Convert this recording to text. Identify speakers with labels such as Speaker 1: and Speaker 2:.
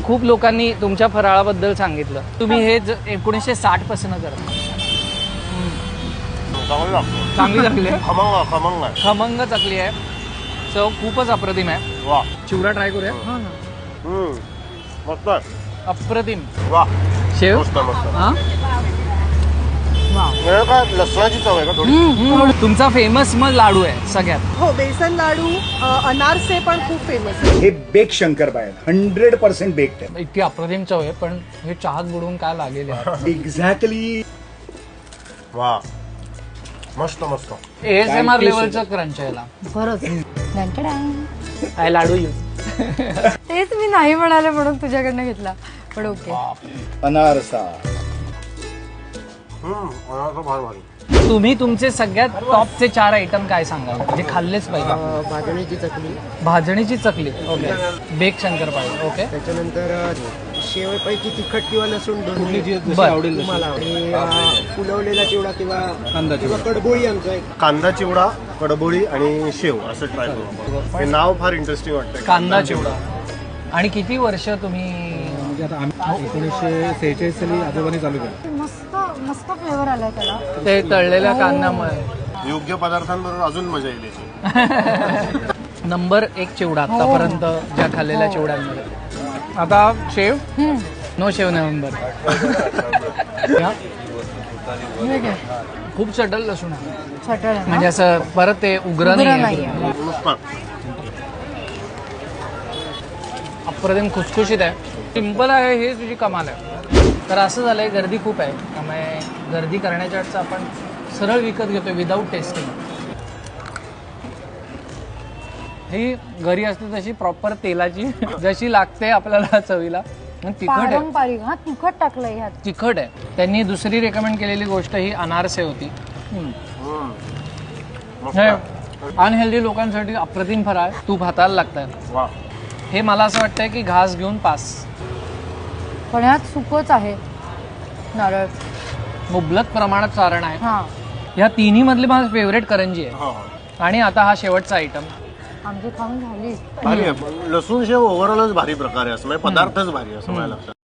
Speaker 1: खूप लोकांनी तुमच्या फराळाबद्दल सांगितलं. तुम्ही हे 1960 पासून करता. चांगली चकली आहे, खमंग चकली आहे. चव खूपच अप्रतिम आहे.
Speaker 2: वा,
Speaker 1: चिवडा ट्राय करूया.
Speaker 2: मस्त
Speaker 1: अप्रतिम.
Speaker 2: वा,
Speaker 1: शेव
Speaker 2: मस्त मस्त.
Speaker 1: हा
Speaker 2: काय लसणाची चव आहे का थोडी?
Speaker 1: तुमचा फेमस मग लाडू आहे सगळ्यात.
Speaker 3: हो, बेसन लाडू, अनारसे पण खूप फेमस आहे.
Speaker 4: हे बेक शंकरपाळे 100% बेक्ड आहे.
Speaker 1: इतकी अप्रतिम चव आहे, पण हे चहात बुडवून काय लागेल यार.
Speaker 4: एक्झॅक्टली.
Speaker 2: वा, मस्त मस्त.
Speaker 1: ASMR लेवलचं क्रंच आहे याला.
Speaker 5: खरंच
Speaker 1: काय लाडू येऊ.
Speaker 5: तेच मी नाही म्हणाले म्हणून तुझ्याकडनं घेतला, पण ओके.
Speaker 4: अनारसा.
Speaker 2: अनारसा फार भारी.
Speaker 1: तुम्ही तुमचे सगळ्यात टॉपचे 4 आयटम काय सांगाल, जे खाल्लेच पाहिजे?
Speaker 3: भाजणीची चकली,
Speaker 1: भाजणीची चकली, ओके. बेक शंकरपाळे, ओके.
Speaker 3: त्याच्यानंतर शेवपैकी तिखट किंवा लसूण दोन्ही
Speaker 1: बरं.
Speaker 3: तुम्हाला, आणि फुलवलेला चिवडा किंवा कडबोळी आमचा एक.
Speaker 2: कांदा चिवडा, कडबोळी आणि शेव असं ट्राय करू आपण. हे नाव फार इंटरेस्टिंग वाटतं.
Speaker 1: कांदा चिवडा. आणि किती वर्ष तुम्ही?
Speaker 6: 1946 साली आजोबांनी चालू केलं.
Speaker 5: मस्त मस्त फ्लेवर आलाय त्याला.
Speaker 1: ते तळलेल्या कांद्यामुळे
Speaker 2: योग्य पदार्थांबरोबर अजून मजा येईल याची.
Speaker 1: नंबर 1 चिवडा आतापर्यंत ज्या खाल्लेल्या चिवड्यांमध्ये. आता शेव. नो शेव नंबर. खूप चटल लसूण आहे,
Speaker 5: छटळ आहे ना?
Speaker 1: म्हणजे असं परत ते उग्र नाही
Speaker 5: नाहीये.
Speaker 2: मस्त.
Speaker 1: अप्रतिम खुसखुशीत आहे. सिंपल आहे, हे तुझी कमाल आहे. तर असं झालंय, गर्दी खूप आहे, त्यामुळे गर्दी करण्याच्या वेळेस आपण सरळ विकत घेतोय विदाऊट टेस्टिंग. ही घरी असते तशी प्रॉपर तेलाची जशी लागते आपल्याला चवीला. तिखट आहे,
Speaker 5: पारंपरिक. हा, तिखट टाकलंय ह्यात.
Speaker 1: तिखट आहे. त्यांनी दुसरी रेकमेंड केलेली गोष्ट ही अनारसे होती. हे अनहेल्दी लोकांसाठी अप्रतिम फराळ. तूप हाताला लागतंय.
Speaker 2: वा,
Speaker 1: हे मला असं वाटतंय की घास घेऊन पास.
Speaker 5: पण ह्यात सुकच आहे, नारळ.
Speaker 1: मुबलक प्रमाणात सारण आहे.
Speaker 5: हा,
Speaker 1: ह्या तिन्ही मधली माझं फेवरेट करंजी आहे. आणि आता हा शेवटचा आयटम.
Speaker 5: आमची खाऊन झाली.
Speaker 2: भारी आहे. लसूण शेव ओव्हरऑलच भारी प्रकार आहे, असं म्हणजे पदार्थच भारी आहे असं मला लक्षात.